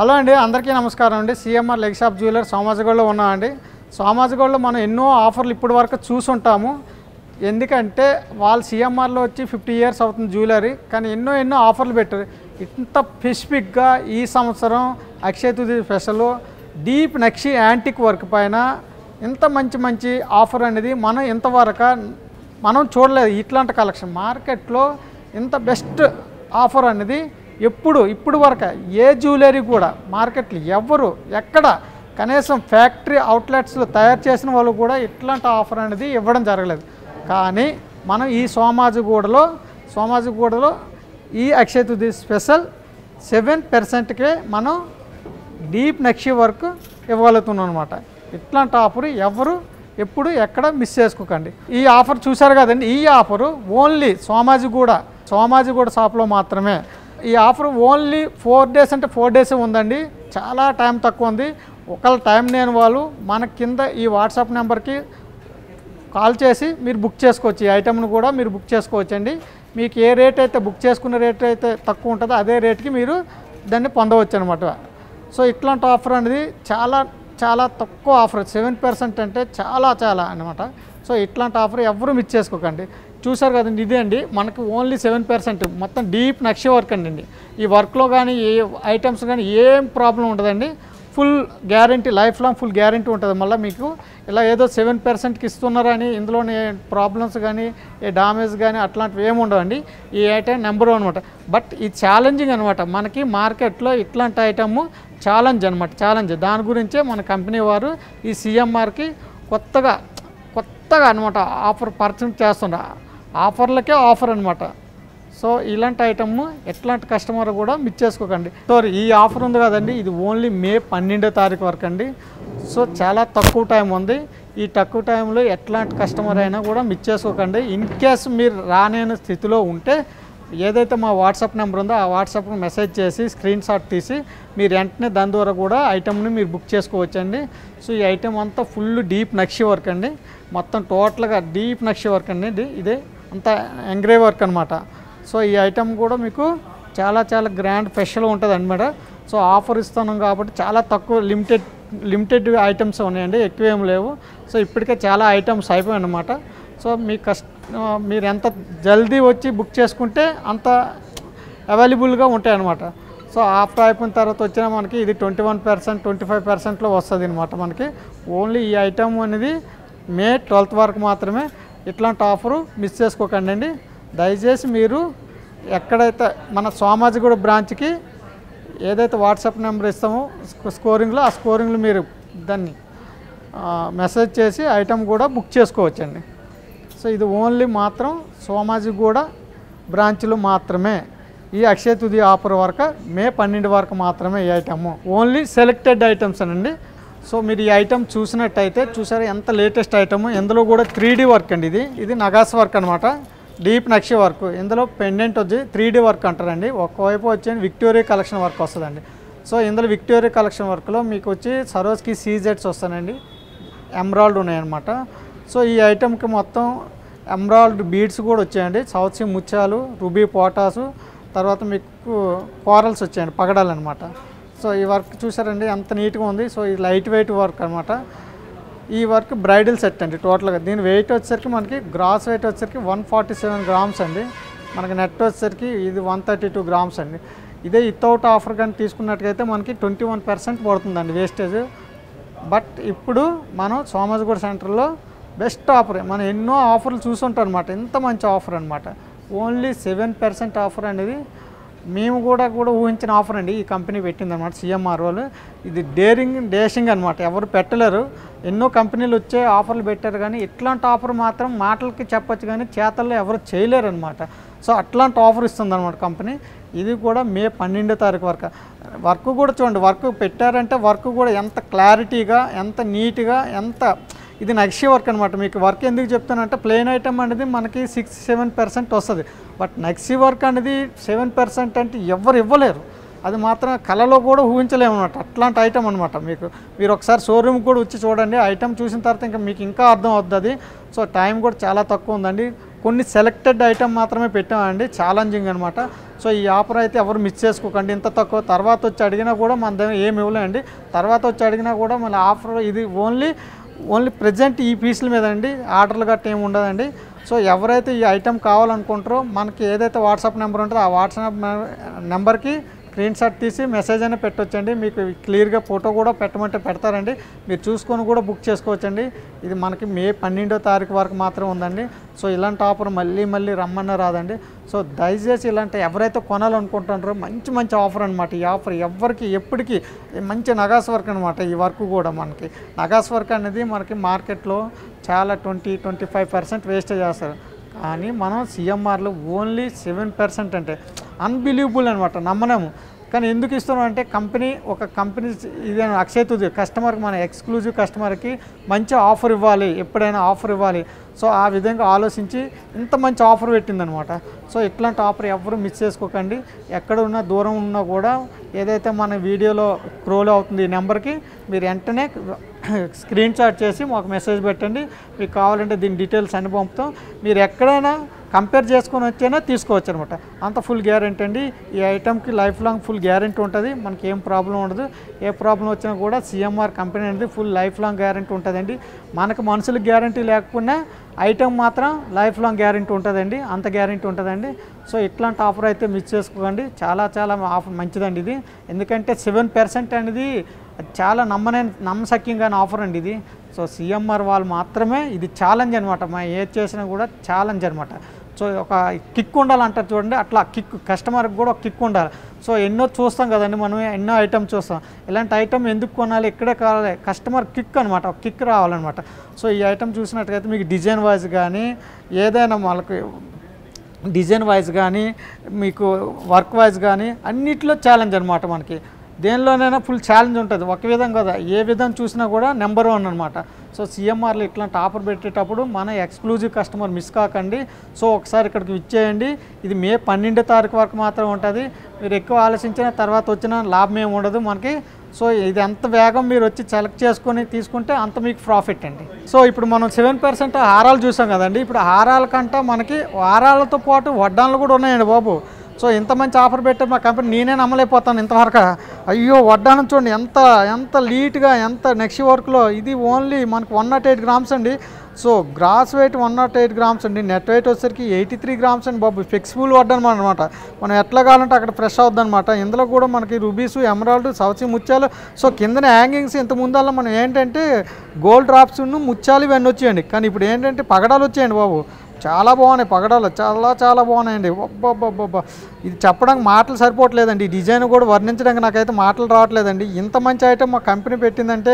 Hello అండి, అందరికీ నమస్కారం అండి. సిఎంఆర్ లెగ్ షాప్ జ్యువెలర్ సోమాజిగూడలో ఉన్నామండి. సోమాజిగూడలో మనం ఎన్నో ఆఫర్లు ఇప్పటి వరకు చూసుంటాము. ఎందుకంటే వాళ్ళు సిఎంఆర్లో వచ్చి 50 ఇయర్స్ అవుతుంది జ్యువెలరీ, కానీ ఎన్నో ఆఫర్లు పెట్టారు. ఇంత స్పెసిఫిక్గా ఈ సంవత్సరం అక్షయ తృతీయ స్పెషల్ డీప్ నక్షి యాంటిక్ వర్క్ పైన ఇంత మంచి ఆఫర్ అనేది మనం ఇంతవరకు మనం చూడలేదు. ఇట్లాంటి కలెక్షన్ మార్కెట్లో ఇంత బెస్ట్ ఆఫర్ అనేది ఇప్పుడు వరకు ఏ జ్యువెలరీ కూడా మార్కెట్లో ఎవరు ఎక్కడ కనీసం ఫ్యాక్టరీ అవుట్లెట్స్లో తయారు చేసిన వాళ్ళు కూడా ఇట్లాంటి ఆఫర్ అనేది ఇవ్వడం జరగలేదు. కానీ మనం ఈ సోమాజిగూడలో ఈ అక్షయ తృతీయ స్పెషల్ 7%కే మనం డీప్ నక్షి వర్క్ ఇవ్వగలుగుతున్నాం అనమాట. ఇట్లాంటి ఆఫర్ ఎవరు ఎప్పుడు ఎక్కడ మిస్ చేసుకోకండి. ఈ ఆఫర్ చూశారు కదండి. ఈ ఆఫరు ఓన్లీ సోమాజిగూడ షాప్లో మాత్రమే. ఈ ఆఫర్ ఓన్లీ 4 డేస్ అంటే 4 డేసే ఉందండి. చాలా టైం తక్కువ ఉంది. ఒకళ్ళ టైం లేని వాళ్ళు మన కింద ఈ వాట్సాప్ నెంబర్కి కాల్ చేసి మీరు బుక్ చేసుకోవచ్చు. ఈ ఐటమ్ను కూడా మీరు బుక్ చేసుకోవచ్చండి. మీకు ఏ రేట్ అయితే బుక్ చేసుకున్న రేట్ అయితే తక్కువ ఉంటుందో అదే రేట్కి మీరు దాన్ని పొందవచ్చు అనమాట. సో ఇట్లాంటి ఆఫర్ అనేది చాలా తక్కువ ఆఫర్. 7% అంటే చాలా అనమాట. సో ఇట్లాంటి ఆఫర్ ఎవరు మిస్ చేసుకోకండి. చూసారు కదండి, ఇదే అండి మనకు ఓన్లీ 7%. మొత్తం డీప్ నక్షి వర్క్ అండి. ఈ వర్క్లో కానీ ఏ ఐటమ్స్ కానీ ఏం ప్రాబ్లం ఉండదండి. Full guarantee, life long full guarantee ఉంటుంది. మళ్ళీ మీకు ఇలా ఏదో 7%కి ఇస్తున్నారని ఇందులోనే ప్రాబ్లమ్స్ కానీ ఏ డామేజ్ కానీ అట్లాంటివి ఏమి ఉండవండి. ఈ ఐటమ్ నెంబర్ 1 అనమాట. బట్ ఇది ఛాలెంజింగ్ అనమాట. మనకి మార్కెట్లో ఇట్లాంటి ఐటమ్ ఛాలెంజ్ అనమాట. దాని గురించే మన కంపెనీ వారు ఈ సిఎంఆర్కి కొత్తగా అనమాట ఆఫర్ పర్చేజ్ చేస్తున్నారు. ఆఫర్లకే ఆఫర్ అనమాట. సో ఇలాంటి ఐటమ్ ఎట్లాంటి కస్టమర్ కూడా మిస్ చేసుకోకండి. సో ఈ ఆఫర్ ఉంది కదండి, ఇది ఓన్లీ మే 12వ తారీఖు వరకు అండి. సో చాలా తక్కువ టైం ఉంది. ఈ తక్కువ టైంలో ఎట్లాంటి కస్టమర్ అయినా కూడా మిస్ చేసుకోకండి. ఇన్ కేస్ మీరు రాలేని స్థితిలో ఉంటే ఏదైతే మా వాట్సాప్ నెంబర్ ఉందో ఆ వాట్సాప్కి మెసేజ్ చేసి స్క్రీన్ షాట్ తీసి మీరు వెంటనే దాని ద్వారా కూడా ఐటమ్ని మీరు బుక్ చేసుకోవచ్చండి. సో ఈ ఐటమ్ అంతా ఫుల్ డీప్ నక్షి వర్క్ అండి. మొత్తం టోటల్గా డీప్ నక్షి వర్క్ అండి. ఇదే అంతా ఎంగ్రేవ్ వర్క్ అనమాట. సో ఈ ఐటమ్ కూడా మీకు చాలా గ్రాండ్ స్పెషల్ ఉంటుంది అనమాట. సో ఆఫర్ ఇస్తున్నాం కాబట్టి చాలా తక్కువ లిమిటెడ్ ఐటమ్స్ ఉన్నాయండి, ఎక్కువ ఏం లేవు. సో ఇప్పటికే చాలా ఐటమ్స్ అయిపోయాయి అన్నమాట. సో మీరు ఎంత జల్దీ వచ్చి బుక్ చేసుకుంటే అంత అవైలబుల్గా ఉంటాయి అన్నమాట. సో ఆఫర్ అయిపోయిన తర్వాత వచ్చినా మనకి ఇది 21%, 25%లో వస్తుంది అనమాట. మనకి ఓన్లీ ఈ ఐటమ్ అనేది మే 12th వరకు మాత్రమే. ఇట్లాంటి ఆఫరు మిస్ చేసుకోకండి అండి. దయచేసి మీరు ఎక్కడైతే మన సోమాజిగూడ బ్రాంచ్కి ఏదైతే వాట్సాప్ నెంబర్ ఇస్తామో స్కోరింగ్లో ఆ స్కోరింగ్లో మీరు దాన్ని మెసేజ్ చేసి ఐటమ్ కూడా బుక్ చేసుకోవచ్చండి. సో ఇది ఓన్లీ మాత్రం సోమాజిగూడ బ్రాంచ్లో మాత్రమే. ఈ అక్షయ తృతీయ ఆఫర్ వరకు మే 12 వరకు మాత్రమే ఈ ఐటమ్. ఓన్లీ సెలెక్టెడ్ ఐటమ్స్ అనండి. సో మీరు ఈ ఐటమ్ చూసినట్టయితే చూసారా ఎంత లేటెస్ట్ ఐటమ్. ఇందులో కూడా 3D వర్క్ అండి. ఇది నగాస్ వర్క్ అనమాట, డీప్ నక్షి వర్క్. ఇందులో పెండెంట్ వచ్చి 3D వర్క్ అంటారండి. ఒకవైపు వచ్చి విక్టోరియా కలెక్షన్ వర్క్ వస్తుందండి. సో ఇందులో విక్టోరియా కలెక్షన్ వర్క్లో మీకు వచ్చి సరోజ్కి సీజెట్స్ వస్తానండి, ఎమరాల్డ్ ఉన్నాయన్నమాట. సో ఈ ఐటమ్కి మొత్తం ఎమరాల్డ్ బీడ్స్ కూడా వచ్చాయండి, సౌత్ సీ ముత్యాలు, రూబీ పోటాసు, తర్వాత మీకు కోరల్స్ వచ్చాయండి, పగడాలన్నమాట. సో ఈ వర్క్ చూసారండి ఎంత నీట్గా ఉంది. సో ఇది లైట్ వెయిట్ వర్క్ అనమాట. ఈ వర్క్ బ్రైడల్ సెట్ అండి టోటల్గా. దీని వెయిట్ వచ్చేసరికి మనకి గ్రాస్ వెయిట్ వచ్చేసరికి 147 గ్రామ్స్ అండి. మనకి నెట్ వచ్చేసరికి ఇది 132 గ్రామ్స్ అండి. ఇదే వితౌట్ ఆఫర్ కానీ తీసుకున్నట్టుగైతే మనకి 21% పడుతుందండి వేస్టేజ్. బట్ ఇప్పుడు మనం సోమాజిగూడ సెంటర్లో బెస్ట్ ఆఫర్, మనం ఎన్నో ఆఫర్లు చూసుంటాం అనమాట. ఇంత మంచి ఆఫర్ అనమాట. ఓన్లీ 7% ఆఫర్ అనేది మేము కూడా ఊహించిన ఆఫర్ అండి. ఈ కంపెనీ పెట్టిందనమాట సిఎంఆర్ వాళ్ళు. ఇది డేషింగ్ అనమాట, ఎవరు పెట్టలేరు. ఎన్నో కంపెనీలు వచ్చే ఆఫర్లు పెట్టారు కానీ ఇట్లాంటి ఆఫర్ మాత్రం మాటలకి చెప్పచ్చు కానీ చేతల్లో ఎవరు చేయలేరు అనమాట. సో అట్లాంటి ఆఫర్ ఇస్తుందన్నమాట కంపెనీ. ఇది కూడా మే 12వ తారీఖు వరకు. వర్క్ కూడా చూడండి, వర్క్ పెట్టారంటే వర్క్ కూడా ఎంత క్లారిటీగా, ఎంత నీట్గా, ఇది నక్షి వర్క్ అనమాట. మీకు వర్క్ ఎందుకు చెప్తానంటే ప్లెయిన్ ఐటమ్ అనేది మనకి 6-7% వస్తుంది. బట్ నక్షి వర్క్ అనేది 7% అంటే ఎవరు ఇవ్వలేరు. అది మాత్రం కళలో కూడా ఊహించలేము అనమాట. అట్లాంటి ఐటమ్ అనమాట. మీరు ఒకసారి షోరూమ్కి కూడా వచ్చి చూడండి. ఐటమ్ చూసిన తర్వాత మీకు ఇంకా అర్థం అవుతుంది. సో టైం కూడా చాలా తక్కువ ఉందండి. కొన్ని సెలెక్టెడ్ ఐటమ్ మాత్రమే పెట్టామండి, ఛాలెంజింగ్ అనమాట. సో ఈ ఆఫర్ అయితే ఎవరు మిస్ చేసుకోకండి. ఇంత తక్కువ తర్వాత వచ్చి అడిగినా కూడా మన దగ్గర ఏమి ఇవ్వలేండి. తర్వాత వచ్చి అడిగినా కూడా మన ఆఫర్ ఇది ఓన్లీ ప్రజెంట్ ఈ పీసుల మీద అండి, ఆర్డర్లు గట్ట ఏమి ఉండదండి. సో ఎవరైతే ఈ ఐటెం కావాలనుకుంటారో మనకి ఏదైతే వాట్సాప్ నెంబర్ ఉంటుందో ఆ వాట్సాప్ నెంబర్కి స్క్రీన్ షాట్ తీసి మెసేజ్ అయినా పెట్టొచ్చండి. మీకు క్లియర్గా ఫోటో కూడా పెట్టమంటే పెడతారండి, మీరు చూసుకొని కూడా బుక్ చేసుకోవచ్చండి. ఇది మనకి మే 12వ తారీఖు వరకు మాత్రం ఉందండి. సో ఇలాంటి ఆఫర్ మళ్ళీ రమ్మన్నా రాదండి. సో దయచేసి ఇలాంటి ఎవరైతే కొనాలనుకుంటున్నారో మంచి ఆఫర్ అనమాట. ఈ ఆఫర్ ఎవరికి ఎప్పటికీ మంచి నగాస్ వర్క్ అనమాట. ఈ వర్క్ కూడా మనకి నగాస్ వర్క్ అనేది మనకి మార్కెట్లో చాలా 20-25% వేస్ట్ చేస్తారు. కానీ మనం సిఎంఆర్లో ఓన్లీ 7% అంటే అన్బిలీవబుల్ అనమాట, నమ్మలేము. కానీ ఎందుకు ఇస్తున్నాం అంటే ఒక కంపెనీ ఇదే అక్షయ తృతీయ కస్టమర్కి, మన ఎక్స్క్లూజివ్ కస్టమర్కి మంచి ఆఫర్ ఇవ్వాలి, ఎప్పుడైనా ఆఫర్ ఇవ్వాలి. సో ఆ విధంగా ఆలోచించి ఇంత మంచి ఆఫర్ పెట్టిందనమాట. సో ఇట్లాంటి ఆఫర్ ఎవరు మిస్ చేసుకోకండి. ఎక్కడ ఉన్నా దూరం ఉన్నా కూడా ఏదైతే మన వీడియోలో స్క్రోల్ అవుతుంది ఈ నెంబర్కి మీరు వెంటనే స్క్రీన్ షాట్ చేసి మాకు మెసేజ్ పెట్టండి. మీకు కావాలంటే దీని డీటెయిల్స్ అన్ని పంపుతాం. మీరు ఎక్కడైనా కంపేర్ చేసుకొని వచ్చైనా తీసుకోవచ్చు అనమాట. అంత ఫుల్ గ్యారెంటీ అండి. ఈ ఐటమ్కి లైఫ్ లాంగ్ ఫుల్ గ్యారెంటీ ఉంటుంది. మనకి ఏం ప్రాబ్లం ఉండదు. ఏ ప్రాబ్లం వచ్చినా కూడా సిఎంఆర్ కంపెనీ అనేది ఫుల్ లైఫ్ లాంగ్ గ్యారెంటీ ఉంటుందండి. మనకు మనుషులకు గ్యారెంటీ లేకపోయినా ఐటమ్ మాత్రం లైఫ్ లాంగ్ గ్యారెంటీ ఉంటుందండి, అంత గ్యారెంటీ ఉంటుందండి. సో ఇట్లాంటి ఆఫర్ అయితే మిస్ చేసుకోకండి. చాలా ఆఫర్ మంచిదండి ఇది. ఎందుకంటే 7% అనేది చాలా నమ్మశక్యంగా ఆఫర్ అండి ఇది. సో సిఎంఆర్ వాళ్ళు మాత్రమే ఇది ఛాలెంజ్ అనమాట. మనం ఏది చేసినా కూడా ఛాలెంజ్ అనమాట. సో ఒక కిక్ ఉండాలంటారు చూడండి, అట్లా కిక్ కస్టమర్కి కూడా ఒక కిక్ ఉండాలి. సో ఎన్నో చూస్తాం కదండి, మనం ఎన్నో ఐటమ్ చూస్తాం. ఇలాంటి ఐటమ్ ఎందుకు కొనాలి, ఎక్కడే కావాలి, కస్టమర్ కిక్ అనమాట, ఒక కిక్ రావాలన్నమాట. సో ఈ ఐటమ్ చూసినట్టుగైతే మీకు డిజైన్ వైజ్ కానీ ఏదైనా వాళ్ళకి డిజైన్ వైజ్ కానీ మీకు వర్క్ వైజ్ కానీ అన్నిట్లో ఛాలెంజ్ అనమాట. మనకి దేనిలోనైనా ఫుల్ ఛాలెంజ్ ఉంటుంది. ఒక విధం కదా, ఏ విధం చూసినా కూడా నెంబర్ 1 అనమాట. సో సిఎంఆర్లో ఇట్లాంటి ఆఫర్ పెట్టేటప్పుడు మన ఎక్స్క్లూజివ్ కస్టమర్ మిస్ కాకండి. సో ఒకసారి ఇక్కడికి ఇచ్చేయండి. ఇది మే 12వ తారీఖు వరకు మాత్రం ఉంటుంది. మీరు ఎక్కువ ఆలోచించిన తర్వాత వచ్చిన లాభం ఏమి ఉండదు మనకి. సో ఇది ఎంత వేగం మీరు వచ్చి సెలెక్ట్ చేసుకొని తీసుకుంటే అంత మీకు ప్రాఫిట్ అండి. సో ఇప్పుడు మనం 7% హారాలు చూసాం కదండి. ఇప్పుడు హారాల కంటే మనకి హారాలతో పాటు వడ్డాన్లు కూడా ఉన్నాయండి బాబు. సో ఇంత మంచి ఆఫర్ పెట్టే మా కంపెనీ నేనే నమ్మలేకపోతాను ఇంతవరకు. అయ్యో వడ్డానం చూడండి ఎంత లీట్గా, ఎంత నెక్స్ట్ వర్క్లో. ఇది ఓన్లీ మనకు 108 గ్రామ్స్ అండి. సో గ్రాస్ వెయిట్ 108 గ్రామ్స్ అండి. నెట్ వెయిట్ వచ్చేసరికి 83 గ్రామ్స్ అండి బాబు. ఫ్లెక్సిబుల్ వడ్డానం అనమాట. మనం ఎట్లా కావాలంటే అక్కడ ఫ్రెష్ అవుద్ది అనమాట. ఇందులో కూడా మనకి రూబీసు, ఎమరాల్డ్, సవసి ముత్యాలు. సో కిందన హ్యాంగింగ్స్ ఇంత ముందల్లా మనం ఏంటంటే గోల్డ్ డ్రాప్స్ ముత్యాలు ఇవన్నీ వచ్చాయండి. కానీ ఇప్పుడు ఏంటంటే పగడాలు వచ్చాయండి బాబు. చాలా బాగున్నాయి పగడాలు, చాలా బాగున్నాయండి. అబ్బబ్బబ్బబ్బా, ఇది చెప్పడానికి మాటలు సరిపోవట్లేదండి. ఈ డిజైన్ కూడా వర్ణించడానికి నాకైతే మాటలు రావట్లేదండి. ఇంత మంచి ఐటమ్ మా కంపెనీ పెట్టిందంటే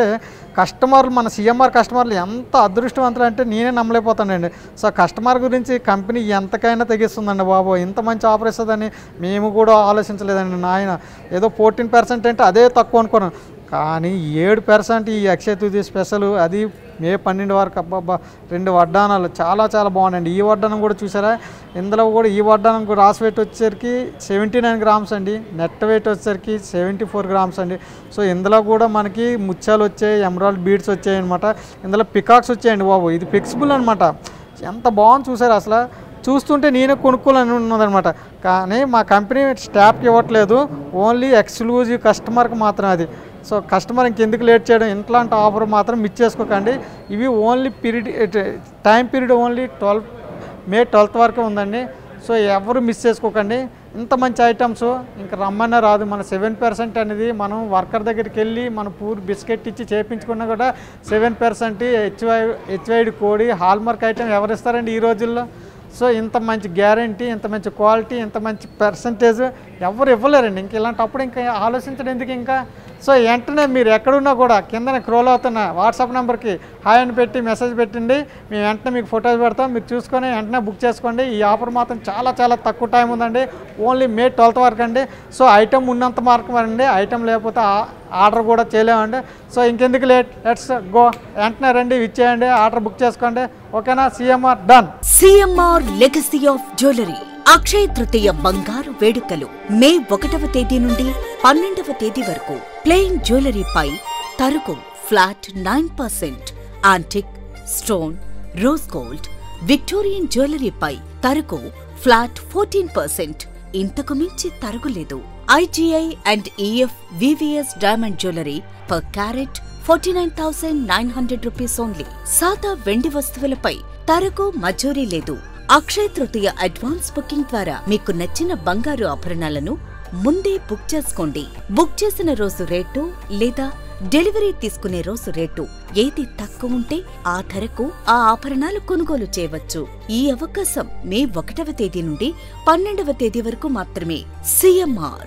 కస్టమర్లు, మన సిఎంఆర్ కస్టమర్లు ఎంత అదృష్టవంతులు అంటే నేనే నమ్మలేకపోతానండి. సో కస్టమర్ గురించి కంపెనీ ఎంతకైనా తెగిస్తుందండి బాబు. ఇంత మంచి ఆఫర్ ఇస్తుందని మేము కూడా ఆలోచించలేదండి నాయన. ఏదో 14% అంటే అదే తక్కువ అనుకున్నాను. కానీ 7% ఈ అక్షయ తృతీయ స్పెషల్, అది మే 12 వరకు. అబ్బాబ్బా, 2 వడ్డానాలు చాలా బాగున్నాయండి. ఈ వడ్డానం కూడా చూసారా, ఇందులో కూడా ఈ వడ్డానం రాస్ వెయిట్ వచ్చేసరికి 79 గ్రామ్స్ అండి. నెట్ వెయిట్ వచ్చేసరికి 74 గ్రామ్స్ అండి. సో ఇందులో కూడా మనకి ముత్యాలు వచ్చాయి, ఎమరాల్డ్ బీడ్స్ వచ్చాయి అనమాట. ఇందులో పికాక్స్ వచ్చాయండి బాబు. ఇది ఫ్లెక్సిబుల్ అనమాట. ఎంత బాగుంది చూసారు. అసలు చూస్తుంటే నేనే కొనుక్కోవాలని ఉన్నదనమాట. కానీ మా కంపెనీ స్టాఫ్కి ఇవ్వట్లేదు, ఓన్లీ ఎక్స్క్లూజివ్ కస్టమర్కి మాత్రం అది. సో కస్టమర్ ఇంకెందుకు లేట్ చేయడం, ఇట్లాంటి ఆఫర్ మాత్రం మిస్ చేసుకోకండి. ఇవి ఓన్లీ టైం పీరియడ్ ఓన్లీ మే 12 వరకు ఉందండి. సో ఎవరు మిస్ చేసుకోకండి. ఇంత మంచి ఐటమ్స్ ఇంకా రమ్మన్నా రాదు. మన 7% అనేది మనం వర్కర్ దగ్గరికి వెళ్ళి మన పూర్ బిస్కెట్ ఇచ్చి చేయించుకున్నా కూడా 7% హెచ్వైడి కోడి హాల్మార్క్ ఐటమ్ ఎవరు ఇస్తారండి ఈ రోజుల్లో. సో ఇంత మంచి గ్యారంటీ, ఇంత మంచి క్వాలిటీ, ఇంత మంచి పర్సంటేజ్ ఎవరు ఇవ్వలేరండి. ఇంక ఇలాంటప్పుడు ఇంకా ఆలోచించడం ఎందుకు ఇంకా. సో వెంటనే మీరు ఎక్కడున్నా కూడా కిందనే స్క్రోల్ అవుతున్న వాట్సాప్ నెంబర్కి హాయ్ అని పెట్టి మెసేజ్ పెట్టండి. మేము వెంటనే మీకు ఫొటోస్ పెడతాం, మీరు చూసుకొని వెంటనే బుక్ చేసుకోండి. ఈ ఆఫర్ మాత్రం చాలా తక్కువ టైం ఉందండి. ఓన్లీ మే 12 వరకు అండి. సో ఐటమ్ ఉన్నంత మార్క్ అండి, ఐటమ్ లేకపోతే ఆర్డర్ కూడా చేయలేమండి. సో ఇంకెందుకు లెట్స్ గో, వెంటనే రండి, ఇచ్చేయండి, ఆర్డర్ బుక్ చేసుకోండి. ఓకేనా? CMR done. CMR legacy of jewellery Akshaya Tritiya బంగారు వేడుకలు మే 1వ తేదీ నుండి 12వ తేదీ వరకు. ప్లెయిన్ జ్యువెలరీపై తరుగు flat 9%, antique, stone, rose gold, Victorian జ్యువెలరీపై తరుగు ఫ్లాట్ 14%, ఇంతకు మించి తరుగులేదు. IGI and EF VVS diamond jewellery per carat 49,900 rupees only. సాదా వెండి వస్తువులపై తరుగు మజూరీ లేదు. అక్షయ తృతీయ అడ్వాన్స్ బుకింగ్ ద్వారా మీకు నచ్చిన బంగారు ఆభరణాలను ముందే బుక్ చేసుకోండి. బుక్ చేసిన రోజు రేటు లేదా డెలివరీ తీసుకునే రోజు రేటు ఏది తక్కువ ఉంటే ఆ ధరకు ఆ ఆభరణాలు కొనుగోలు చేయవచ్చు. ఈ అవకాశం మే 1వ తేదీ నుండి 12వ తేదీ వరకు మాత్రమే. CMR